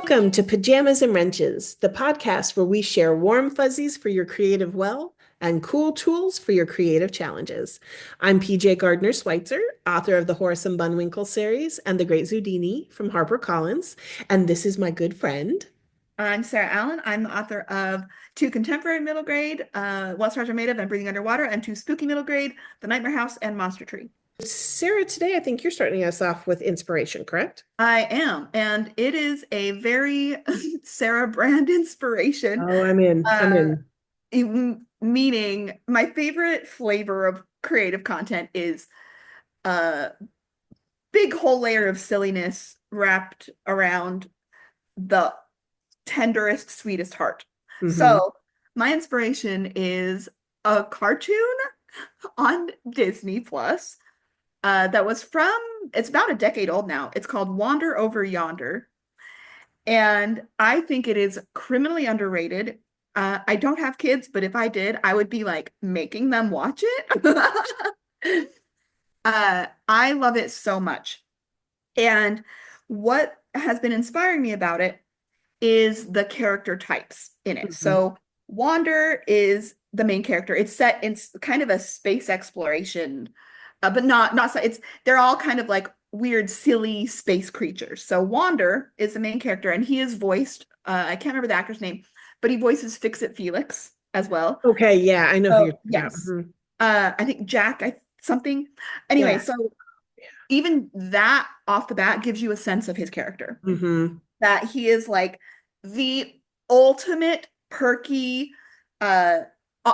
Welcome to Pajamas and Wrenches, the podcast where we share warm fuzzies for your creative well and cool tools for your creative challenges. I'm PJ Gardner Schweitzer, author of the Horace and Bunwinkle series and The Great Zudini from HarperCollins, and this is my good friend. I'm Sarah Allen. I'm the author of two contemporary middle grade, What Stars Are Made Of and Breathing Underwater, and two spooky middle grade, The Nightmare House and Monster Tree. Sarah, today I think you're starting us off with inspiration, correct? I am, and it is a very Sarah Brand inspiration. Oh, I'm in. Meaning my favorite flavor of creative content is a big whole layer of silliness wrapped around the tenderest, sweetest heart. Mm-hmm. So my inspiration is a cartoon on Disney Plus that was it's about a decade old now. It's called Wander Over Yonder. And I think it is criminally underrated. I don't have kids, but if I did, I would be like making them watch it. I love it so much. And what has been inspiring me about it is the character types in it. Mm-hmm. So Wander is the main character. It's set in kind of a space exploration, but not it's they're all kind of like weird, silly space creatures. So Wander is the main character, and he is voiced. I can't remember the actor's name, but he voices Fix-It Felix as well. Okay, yeah, I know who you're talking about. Yes. Mm-hmm. I think Jack, something. Anyway, Yeah. so even that off the bat gives you a sense of his character. Mm-hmm. That he is like the ultimate perky,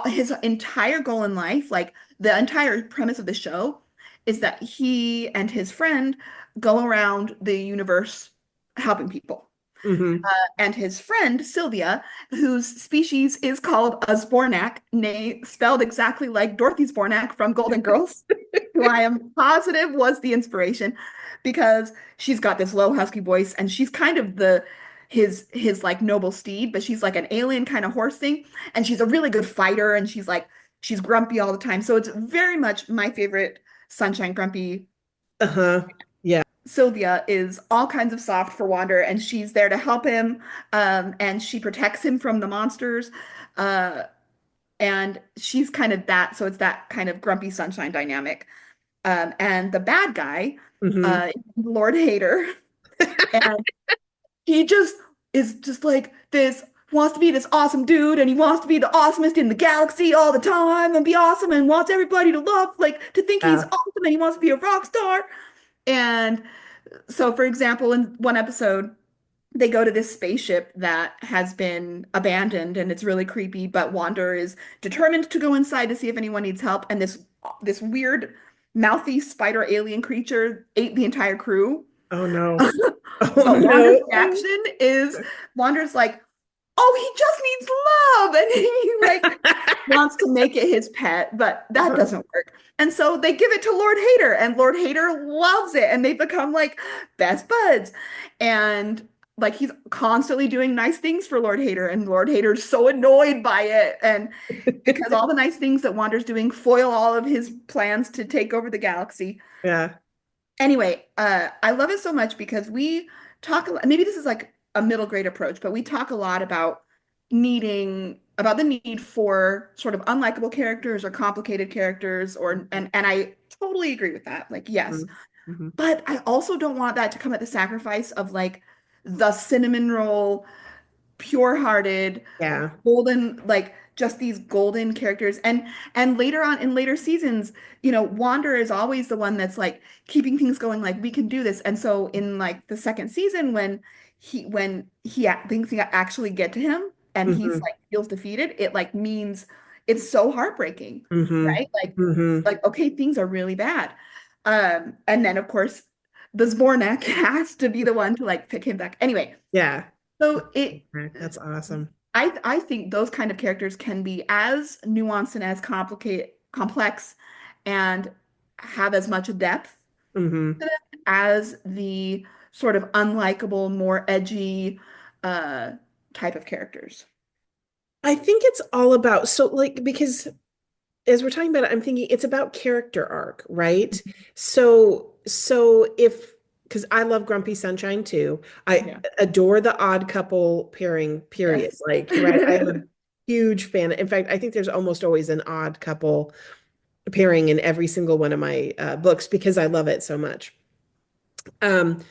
his entire goal in life, like the entire premise of the show is that he and his friend go around the universe helping people. Mm-hmm. And his friend, Sylvia, whose species is called a Zbornak, spelled exactly like Dorothy Zbornak from Golden Girls, who I am positive was the inspiration because she's got this low husky voice and she's kind of his like noble steed, but she's like an alien kind of horse thing. And she's a really good fighter and she's grumpy all the time. So it's very much my favorite Sunshine Grumpy. Uh-huh. Yeah. Sylvia is all kinds of soft for Wander, and she's there to help him, and she protects him from the monsters, and she's kind of that. So it's that kind of grumpy sunshine dynamic. And the bad guy, Mm-hmm. Lord Hater, and he just is just like this. Wants to be this awesome dude, and he wants to be the awesomest in the galaxy all the time and be awesome and wants everybody to love, like to think he's Yeah. awesome and he wants to be a rock star. And so, for example, in one episode, they go to this spaceship that has been abandoned and it's really creepy, but Wander is determined to go inside to see if anyone needs help. And this weird mouthy spider alien creature ate the entire crew. Oh no. But Oh Wander's no. reaction is Wander's like, oh, he just needs love. And he like wants to make it his pet, but that doesn't work. And so they give it to Lord Hater, and Lord Hater loves it, and they become like best buds. And like he's constantly doing nice things for Lord Hater, and Lord Hater's so annoyed by it. And because all the nice things that Wander's doing foil all of his plans to take over the galaxy. Yeah. Anyway, I love it so much because we talk a lot, maybe this is like a middle grade approach, but we talk a lot about the need for sort of unlikable characters or complicated characters and I totally agree with that. Like, yes. Mm-hmm. But I also don't want that to come at the sacrifice of like the cinnamon roll, pure-hearted, Yeah. golden, like just these golden characters. And later on in later seasons, Wander is always the one that's like keeping things going, like we can do this. And so in like the second season, when he things actually get to him and he's Mm-hmm. like feels defeated, it like means it's so heartbreaking, Mm-hmm. right? Like Mm-hmm. like okay, things are really bad. And then of course the Zbornak has to be the one to like pick him back. Anyway, Yeah. so That's awesome. I think those kind of characters can be as nuanced and as complex and have as much depth Mm-hmm. as the sort of unlikable, more edgy uh type of characters. I think it's all about so like because as we're talking about it, I'm thinking it's about character arc, right? So if because I love Grumpy Sunshine too. I Yeah. adore the Odd Couple pairing, period. Yes. Like, right, I am a huge fan. In fact, I think there's almost always an odd couple pairing in every single one of my books because I love it so much. Um,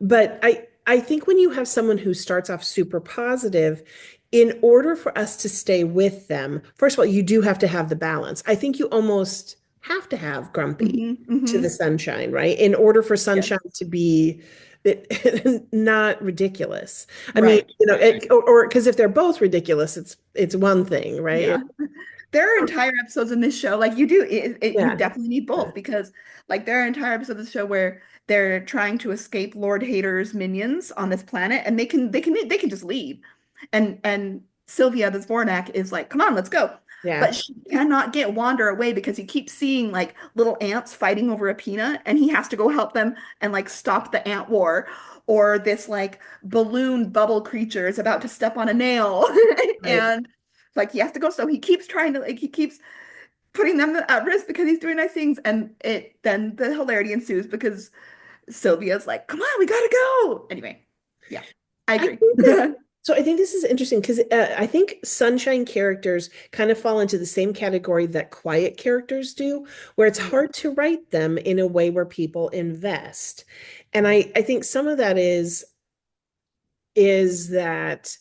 but I think when you have someone who starts off super positive, in order for us to stay with them, first of all, you do have to have the balance. I think you almost have to have grumpy Hmm. to the Hmm. sunshine, right? In order for Yes. sunshine to be not ridiculous. I mean, Right. Right. or because if they're both ridiculous, it's one thing, right? Yeah. There are entire episodes in this show, like you Yeah. definitely need both because like there are entire episodes of the show where they're trying to escape Lord Hader's minions on this planet and they can just leave. And Sylvia, the Zvornak, is like, come on, let's go. Yeah. But she cannot get Wander away because he keeps seeing like little ants fighting over a peanut and he has to go help them and like stop the ant war. Or this like balloon bubble creature is about to step on a nail Right. and like he has to go. So he keeps trying to like he keeps putting them at risk because he's doing nice things. And it then the hilarity ensues because Sylvia's like, come on, we gotta go. Anyway, yeah, I I agree. think that so I think this is interesting because I think sunshine characters kind of fall into the same category that quiet characters do, where it's hard to write them in a way where people invest. And I think some of that is that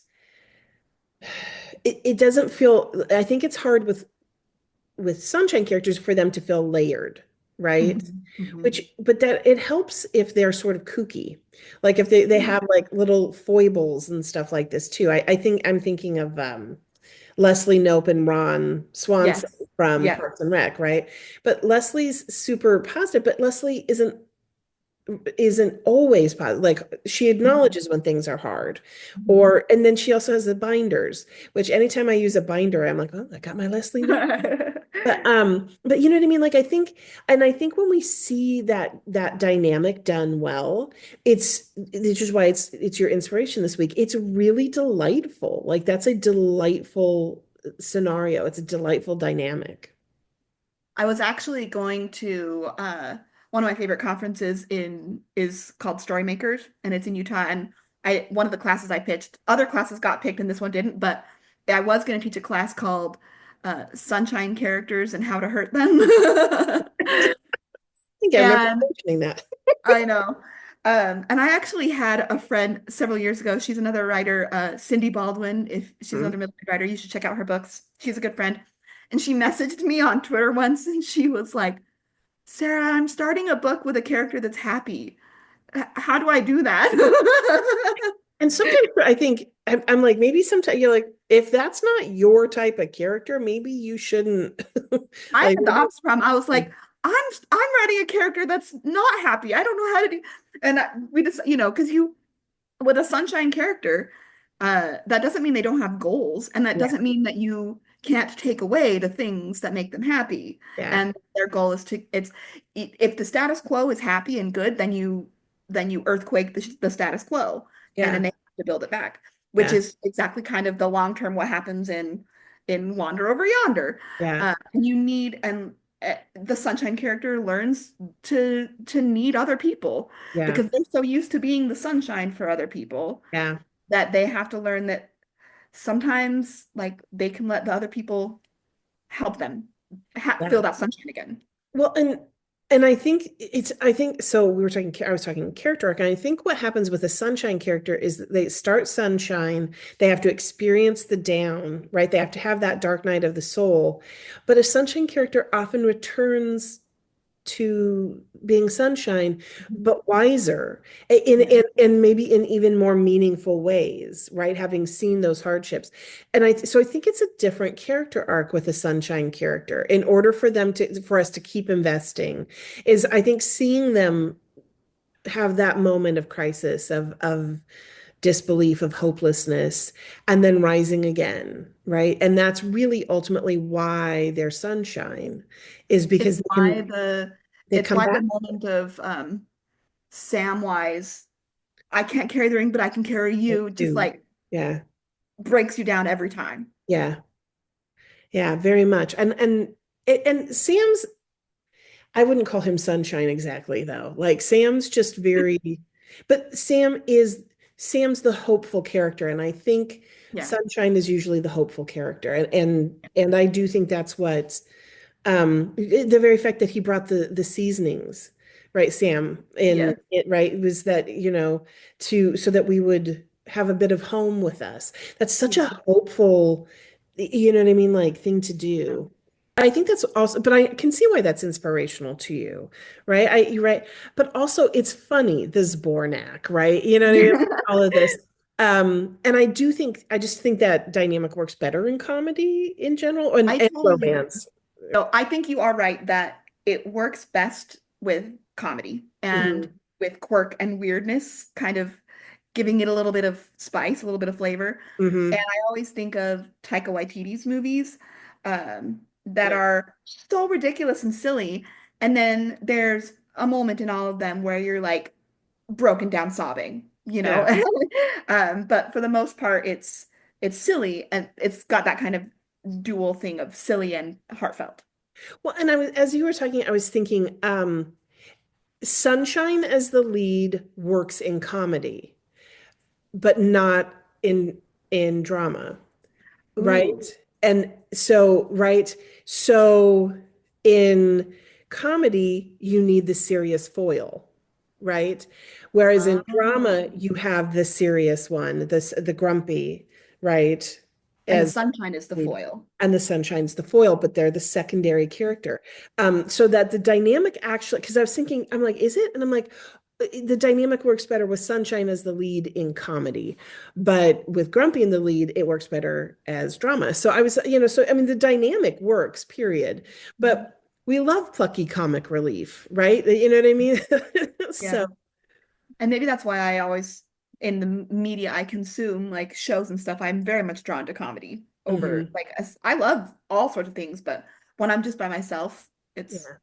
it doesn't feel, I think it's hard with sunshine characters for them to feel layered, right? Mhm, mhm. But that it helps if they're sort of kooky. Like if they Yeah. have like little foibles and stuff like this too. I think I'm thinking of Leslie Knope and Ron Swanson Yes. from Yes. Parks and Rec, right? But Leslie's super positive, but Leslie isn't always positive. Like she Mhm. acknowledges when things are hard. Mhm. Or and then she also has the binders, which anytime I use a binder, I'm like, oh, I got my Leslie Knope. But you know what I mean? Like I think when we see that dynamic done well, which is why it's your inspiration this week. It's really delightful. Like that's a delightful scenario. It's a delightful dynamic. I was actually going to one of my favorite conferences in is called Storymakers and it's in Utah and I one of the classes I pitched other classes got picked and this one didn't but I was going to teach a class called Sunshine Characters and How to Hurt Them. I think I remember And mentioning that. I know. And I actually had a friend several years ago. She's another writer, Cindy Baldwin. If she's another Mhm. middle grade writer, you should check out her books. She's a good friend. And she messaged me on Twitter once and she was like, Sarah, I'm starting a book with a character that's happy. How do I do that? And sometimes I think I'm like maybe sometimes you're like if that's not your type of character, maybe you shouldn't I like had the opposite problem. I was like, I'm writing a character that's not happy. I don't know how to do. And we just, because you with a sunshine character, that doesn't mean they don't have goals, and that yeah, doesn't mean that you can't take away the things that make them happy. yeah, And their goal is to it's if the status quo is happy and good, then you earthquake the status quo, and then yeah, they have to build it back, which yeah, is exactly kind of the long term what happens in Wander Over Yonder. yeah, And you need and the sunshine character learns to need other people yeah, because they're so used to being the sunshine for other people yeah, that they have to learn that sometimes like they can let the other people help them yeah. feel that sunshine again. Well, and I think so we were talking I was talking character arc, and I think what happens with a sunshine character is that they start sunshine, they have to experience the down, right? They have to have that dark night of the soul. But a sunshine character often returns to being sunshine, Mhm. but wiser in, Yeah. in maybe in even more meaningful ways, right? Having seen those hardships. And so I think it's a different character arc with a sunshine character. In order for us to keep investing, is I think seeing them have that moment of crisis, of disbelief, of hopelessness, and then rising again, right? And that's really ultimately why they're sunshine, is It's because why the they it's come why the back. moment of Samwise, I can't carry the ring, but I can carry you, just Do. like Yeah. breaks you down every time. Yeah. Yeah, very much. And Sam's I wouldn't call him sunshine exactly though. Like Sam's just very, but Sam's the hopeful character, and I think Yeah. Sunshine is usually the hopeful character, and I do think that's what the very fact that he brought the seasonings, right, Sam, and Yes. it right was that, to so that we would have a bit of home with us. That's such a Yeah. hopeful, you know what I mean, like thing to Yeah. do. I think that's also, but I can see why that's inspirational to you, right? You're right. But also it's funny, this Bornak, right? You know what I mean? All of this. And I just think that dynamic works better in comedy in general I and totally agree. romance. So I think you are right that it works best with comedy and Hmm. with quirk and weirdness, kind of giving it a little bit of spice, a little bit of flavor. And Hmm. I always think of Taika Waititi's movies that Yeah. are so ridiculous and silly. And then there's a moment in all of them where you're like broken down sobbing, you know? Yeah. But for the most part, it's silly and it's got that kind of dual thing of silly and heartfelt. Well, and as you were talking, I was thinking, Sunshine as the lead works in comedy, but not in drama. Ooh. Right. And so, right. So in comedy, you need the serious foil, right? Whereas in drama, Oh. you have the serious one, the grumpy, right? And the As sunshine is the lead. foil. And the sunshine's the foil, but they're the secondary character. So that the dynamic actually, because I was thinking, I'm like, is it? And I'm like, the dynamic works better with Sunshine as the lead in comedy, but with Grumpy in the lead, it works better as drama. So I was, so I mean, the dynamic works, period. But we love plucky comic relief, right? You know what I mean? So, Yeah. And maybe that's why I always, in the media I consume, like shows and stuff, I'm very much drawn to comedy over, mhm, like, I love all sorts of things, but when I'm just by myself, it's yeah.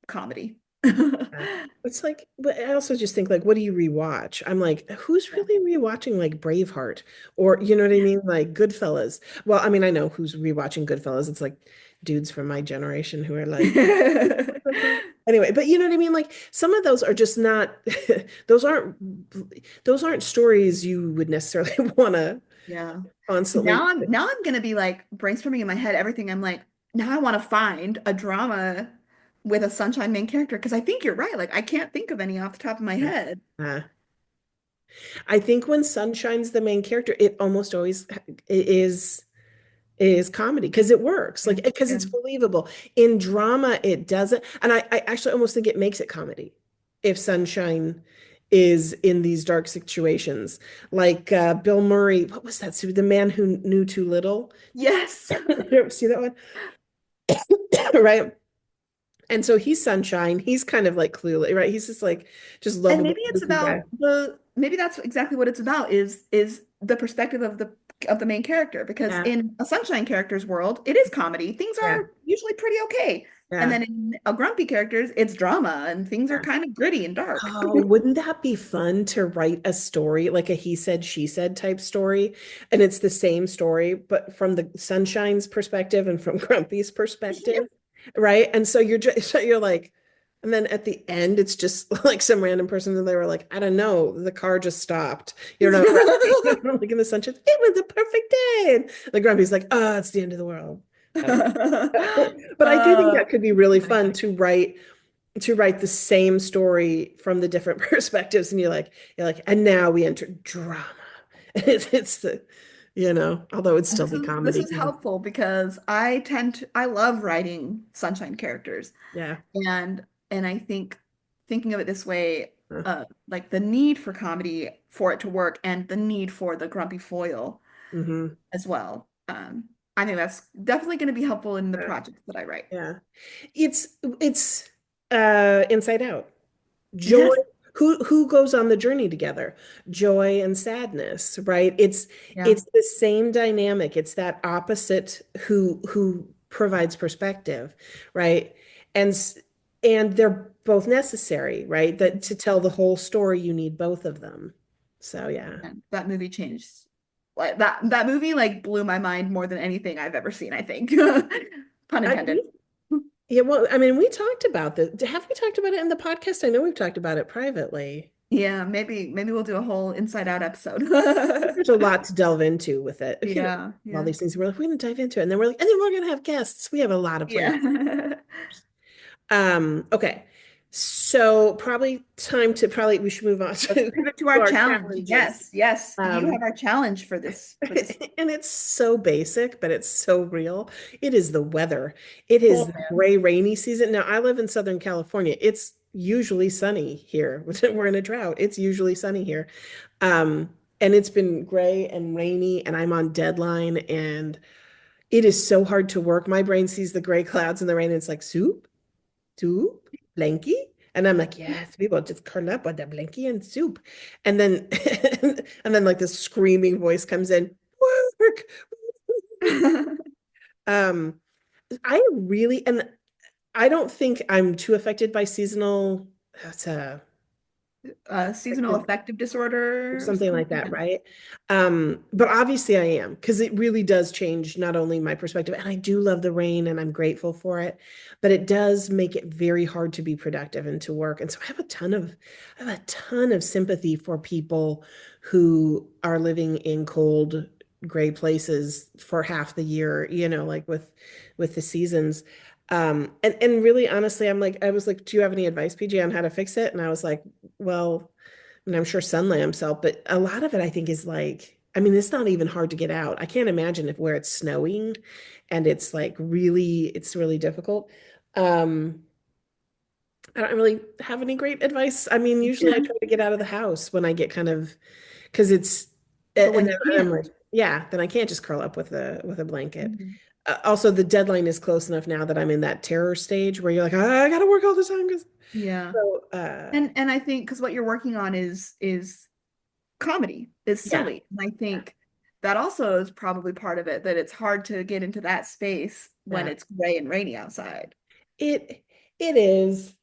comedy. Yeah. It's like, but I also just think like, what do you rewatch? I'm like, who's Yeah. really rewatching like Braveheart or you know what I mean, like Goodfellas? Well, I mean, I know who's rewatching Goodfellas. It's like dudes from my generation who are like, anyway, but you know what I mean? Like some of those are just not, those aren't, those aren't stories you would necessarily want to Yeah. constantly. Now I'm gonna be like brainstorming in my head everything. I'm like, now I want to find a drama with a sunshine main character because I think you're right. Like I can't think of any off the top of my head. Uh, I think when Sunshine's the main character, it almost always is comedy because it works Yeah. like because Yeah. it's believable. In drama it doesn't, and I actually almost think it makes it comedy if Sunshine is in these dark situations, like Bill Murray, what was that, the man who knew too little. Yes. You ever see that one? Right. And so he's Sunshine, he's kind of like Clueless, right? He's just like just And lovable maybe it's goofy guy. about the maybe that's exactly what it's about is the perspective of the main character because Yeah, in a sunshine character's world, it is comedy. Things yeah, are usually pretty okay. And yeah, then in a grumpy character's, it's drama and things are yeah. kind of gritty and dark. Oh, wouldn't that be fun to write a story, like a he said, she said type story? And it's the same story, but from the Sunshine's perspective and from Grumpy's perspective, right? And so you're just, so you're like, and then at the end, it's just like some random person, and they were like, I don't know, the car just stopped. You know, right? Like in the sunshine, it was a perfect day. And the Grumpy's like, oh, it's the end of the world. I don't know. But I do think that could be really Nice. fun to write the same story from the different perspectives, and you're like and now we enter drama. It's the, although it'd And still be this comedy is 'cause helpful because I love writing sunshine characters. yeah. And I think thinking of it this way, Uh, like the need for comedy for it to work and the need for the grumpy foil mhm. as well. I think that's definitely going to be helpful in the Yeah, projects that I write. yeah. It's Inside Out. Joy, Yes. who goes on the journey together? Joy and sadness, right? it's Yeah. it's the same dynamic. It's that opposite who provides perspective, right? And they're both necessary, right? That to tell the whole story you need both of them. So yeah. And that movie changed. Like that movie like blew my mind more than anything I've ever seen, I think. Pun I intended. Yeah, well, I mean, we talked about this. Have we talked about it in the podcast? I know we've talked about it privately. Yeah, maybe we'll do a whole inside out episode. There's a lot to delve into with it. Yeah, All yeah. these things. We're like, we're going to dive into it. And then we're like, and then we're going to have guests. We have a lot of plans. Yeah. Okay. So probably we should move on Let's to, pivot to our our challenge. challenges. Yes, yes. You have Um, our challenge for this and it's so basic, but it's so real. It is the weather. It is cold, the man. gray, rainy season. Now, I live in Southern California. It's usually sunny here. We're in a drought. It's usually sunny here. And it's been gray and rainy, and I'm on deadline, and it is so hard to work. My brain sees the gray clouds and the rain, and it's like soup, soup, blankie. And I'm like, yes, we will just curl up with the blankie and soup. And then and then like this screaming voice comes in, work. Um, I really, and I don't think I'm too affected by seasonal, that's a Seasonal affective disorder or something something. like that, right? But obviously I am, because it really does change not only my perspective, and I do love the rain and I'm grateful for it, but it does make it very hard to be productive and to work. And so I have a ton of sympathy for people who are living in cold, gray places for half the year, like with the seasons. And really honestly, I was like, do you have any advice, PJ, on how to fix it? And I was like, well, and I'm sure sun lamps help, but a lot of it I think is like, I mean, it's not even hard to get out. I can't imagine if where it's snowing and it's really difficult. Um, I don't really have any great advice. I mean, usually I try to get out of the house when I get kind of, because it's, But and when then you I'm can't. like, yeah, then I can't just curl up with a blanket. Mhm. Also, the deadline is close enough now that I'm in that terror stage where you're like, "Ah, I gotta work all the time. Yeah. So, And I think because what you're working on is comedy, is yeah. silly. And I think that also is probably part of it, that it's hard to get into that space when Yeah. it's gray and rainy outside. It it is.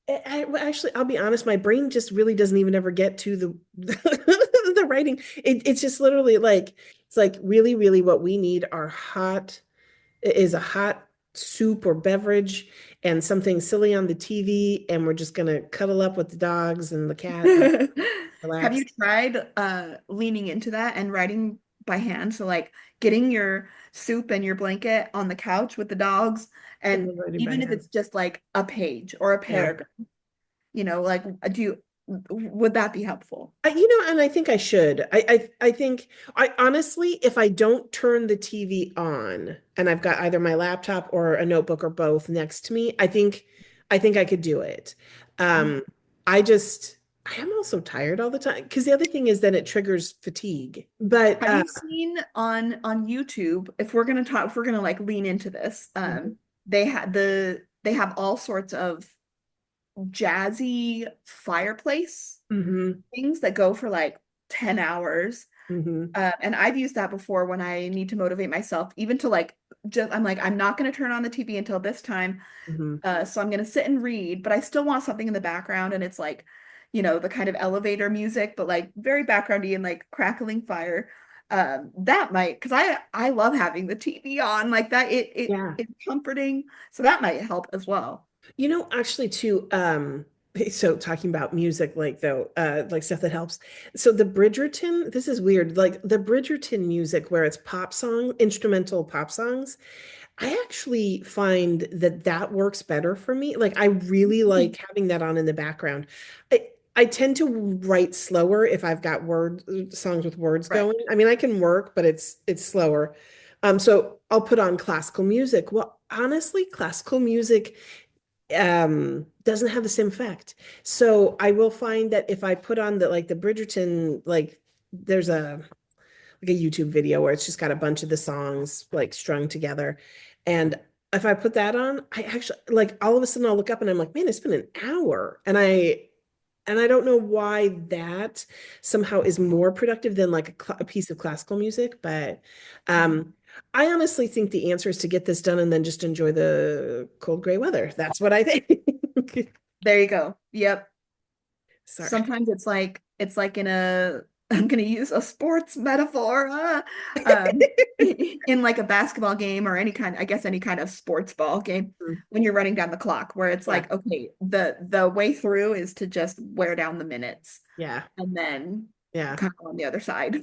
Well, actually, I'll be honest, my brain just really doesn't even ever get to the the writing. It's just literally like it's like really, really what we need is a hot soup or beverage and something silly on the TV, and we're just gonna cuddle up with the dogs and the cat and Have you relax. tried leaning into that and writing by hand? So like getting your soup and your blanket on the couch with the dogs, And and then writing by even if hand. it's just like a page or a Yeah. paragraph, like would that be helpful? And I think I should. I think I honestly, if I don't turn the TV on and I've got either my laptop or a notebook or both next to me, I think I could do it. Um, I just I am also tired all the time because the other thing is that it triggers fatigue. But Have you seen on YouTube, if we're gonna like lean into this, mhm, they have all sorts of jazzy fireplace mhm, things that go for like 10 hours. mhm, And I've used that before when I need to motivate myself, even to like just I'm like, I'm not gonna turn on the TV until this time. mhm. So I'm gonna sit and read, but I still want something in the background, and it's like, the kind of elevator music, but like very backgroundy and like crackling fire. That might, because I love having the TV on like that. Yeah. It's comforting, so that might help as well. Actually too, so talking about music, like though, like stuff that helps. So the Bridgerton, this is weird, like the Bridgerton music where it's pop song, instrumental pop songs, I actually find that that works better for me. Like I really like having that on in the background. I tend to write slower if I've got songs with words Right. going. I mean, I can work, but it's slower. So I'll put on classical music. Well, honestly, classical music doesn't have the same effect. So I will find that if I put on the Bridgerton, like there's a YouTube video where it's just got a bunch of the songs like strung together. And if I put that on, I actually like all of a sudden I'll look up and I'm like, man, it's been an hour. And I don't know why that somehow is more productive than like a piece of classical music, but I honestly think the answer is to get this done and then just enjoy the cold gray weather. That's what I think. There you go. Yep. Sorry. Sometimes it's like in a I'm going to use a sports metaphor, um, in like a basketball game or any kind, I guess any kind of sports ball game when you're running down the clock, where it's Yeah. like, okay, the way through is to just wear down the minutes Yeah. and then Yeah. come on the other side.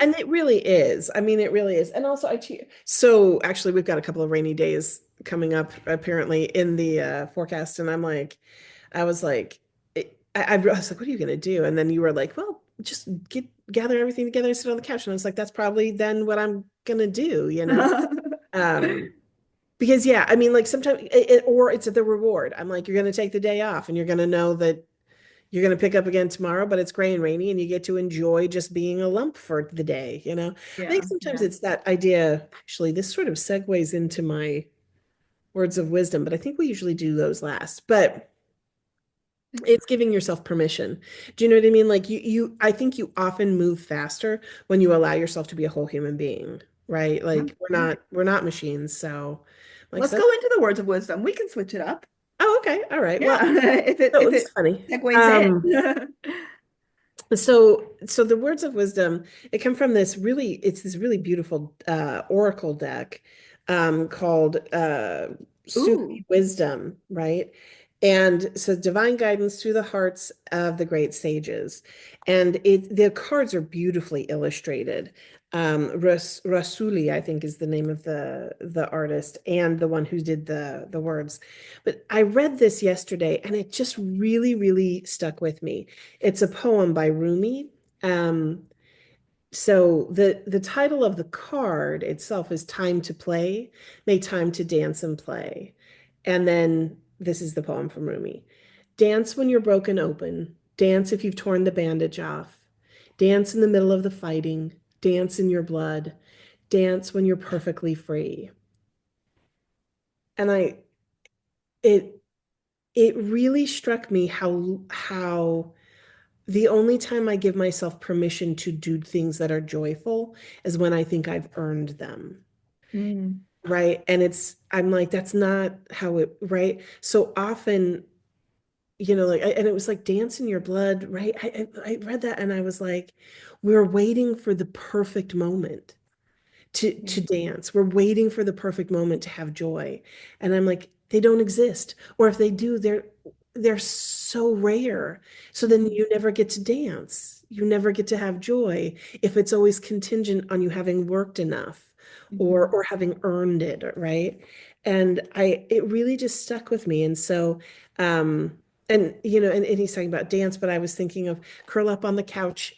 And it really is. I mean, it really is. And also, so actually, we've got a couple of rainy days coming up, apparently, in the forecast. And I was like, I was like, what are you going to do? And then you were like, well, just gather everything together and sit on the couch. And I was like, that's probably then what I'm going to do, you know? Um, because yeah, I mean, like sometimes, or it's the reward. I'm like, you're going to take the day off and you're going to know that you're going to pick up again tomorrow, but it's gray and rainy, and you get to enjoy just being a lump for the day, you know? I think Yeah, sometimes yeah. it's that idea, actually, this sort of segues into my words of wisdom, but I think we usually do those last. But it's giving yourself permission. Do you know what I mean? Like I think you often move faster when you allow yourself to be a whole human being, right? Yeah, Like yeah. we're not machines. So like Let's so, go into the words of wisdom. We can switch it up. oh, okay. All right. Yeah, Well, if so it's it funny. segues in. So the words of wisdom, it come from it's this really beautiful oracle deck called Ooh. Sufi Wisdom, right? And so divine guidance through the hearts of the great sages. And the cards are beautifully illustrated. Rasuli, I think, is the name of the artist and the one who did the words. But I read this yesterday and it just really, really stuck with me. It's a poem by Rumi. Um, so the title of the card itself is Time to Play, Make Time to Dance and Play. And then this is the poem from Rumi. Dance when you're broken open. Dance if you've torn the bandage off. Dance in the middle of the fighting. Dance in your blood. Dance when you're perfectly free. And it it really struck me how the only time I give myself permission to do things that are joyful is when I think I've earned them. Mm. Right. And I'm like, that's not how it, right. So often, like, and it was like dance in your blood, right? I read that and I was like, we're waiting for the perfect moment to Yeah. dance. We're waiting for the perfect moment to have joy. And I'm like, they don't exist. Or if they do, they're so rare. So then you never get to dance. You never get to have joy if it's always contingent on you having worked enough Mhm. or having earned it, right? And it really just stuck with me. And so and he's talking about dance, but I was thinking of curl up on the couch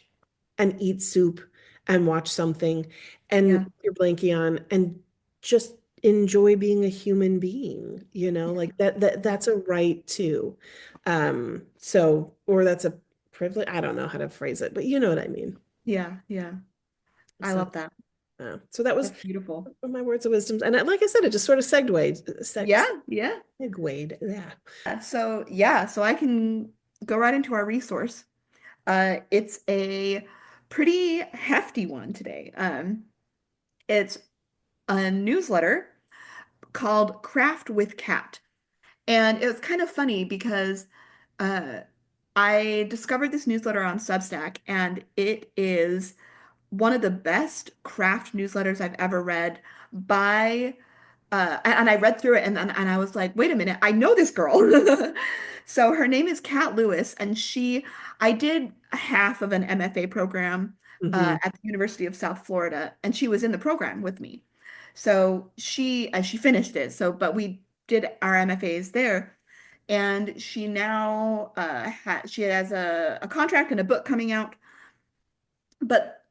and eat soup and watch something and Yeah. put your blankie on and just enjoy being a human being, like that's a right too. Or that's a privilege. I don't know how to phrase it, but you know what I mean. Yeah. Yeah. I So, love that. so that was That's beautiful. my words of wisdom. And like I said, it just sort of Yeah. Yeah. segued. Yeah. So yeah, so I can go right into our resource. It's a pretty hefty one today. It's a newsletter called Craft with Cat. And it was kind of funny because uh, I discovered this newsletter on Substack, and it is one of the best craft newsletters I've ever read by and I read through it and I was like, wait a minute, I know this girl. So her name is Kat Lewis, and I did half of an MFA program Hmm. at the University of South Florida, and she was in the program with me. So she finished it. But we did our MFAs there, and she now she has a contract and a book coming out. But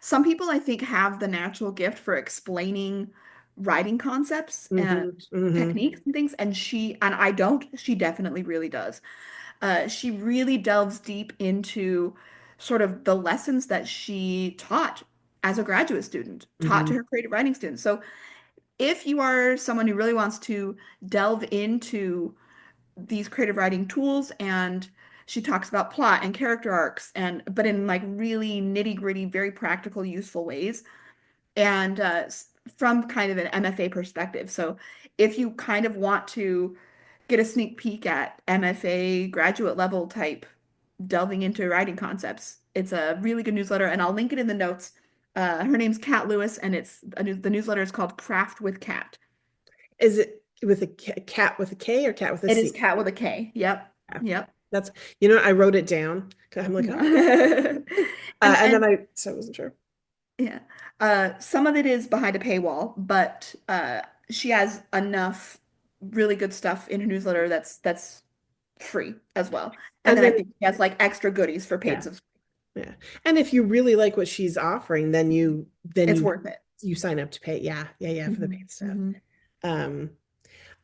some people I think have the natural gift for explaining writing concepts and Hmm. Hmm. techniques and things, and I don't. She definitely really does. She really delves deep into sort of the lessons that she taught as a graduate student, taught to Hmm. her creative writing students. So if you are someone who really wants to delve into these creative writing tools, and she talks about plot and character arcs, and but in like really nitty-gritty, very practical, useful ways, and from kind of an MFA perspective. So if you kind of want to get a sneak peek at MFA graduate level type delving into writing concepts. It's a really good newsletter, and I'll link it in the notes. Her name's Kat Lewis, and the newsletter is called Craft with Kat. Is it with a cat with a K or cat with a It is C? Kat with a K. Yep. Yeah. Yep. That's, I wrote it down because I'm like, oh, and then And so I wasn't sure. yeah. Some of it is behind a paywall, but she has enough really good stuff in her newsletter that's free as well. And And then I then, think she has like extra goodies for paid yeah, subscribers. yeah. And if you really like what she's offering, then It's worth it. you sign up to pay. Yeah, yeah, yeah, for the Hmm. paid stuff. Hmm. Um,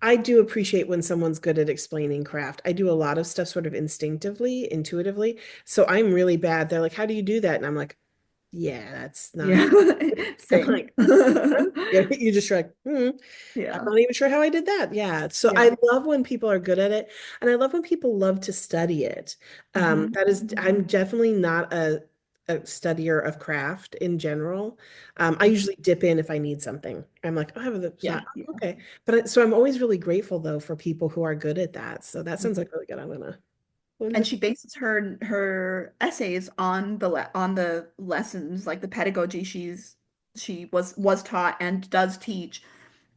I do appreciate when someone's good at explaining craft. I do a lot of stuff sort of instinctively, intuitively. So I'm really bad. They're like, "How do you do that?" And I'm like, "Yeah, that's not." Yeah. I'm Same. like, you just like, I'm Yeah. not even sure how I did that. Yeah. So I Yeah. love when people are good at it, and I love when people love to study it. Hmm. I'm definitely not a studier of craft in general. I Hmm. usually dip in if I need something. I'm like, oh, I have the Yeah. thought. Yeah. Okay. So I'm always really grateful though for people who are good at that. So that sounds like really good. I'm And gonna she bases her essays on on the lessons, like the pedagogy she was taught and does teach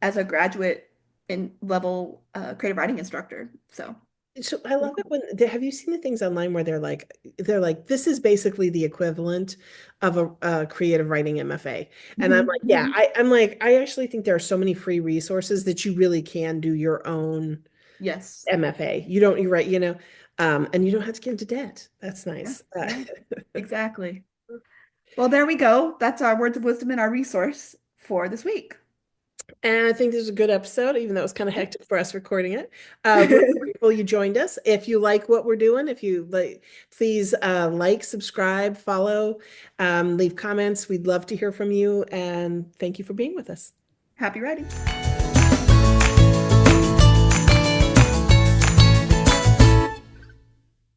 as a graduate in level creative writing instructor. So So I love it when have you seen the things online where they're like this is basically the equivalent of a creative writing MFA. And I'm mhm, like, yeah, mhm. I'm like, I actually think there are so many free resources that you really can do your own Yes. MFA. You're right, and you don't have to get into debt. That's Yeah, nice. yeah, exactly. Well, there we go. That's our words of wisdom and our resource for this week. And I think this is a good episode, even though it was kind of Yeah. hectic for us recording it. We're grateful you joined us. If you like what we're doing, if you like, please like, subscribe, follow, leave comments. We'd love to hear from you. And thank you for being with us. Happy writing.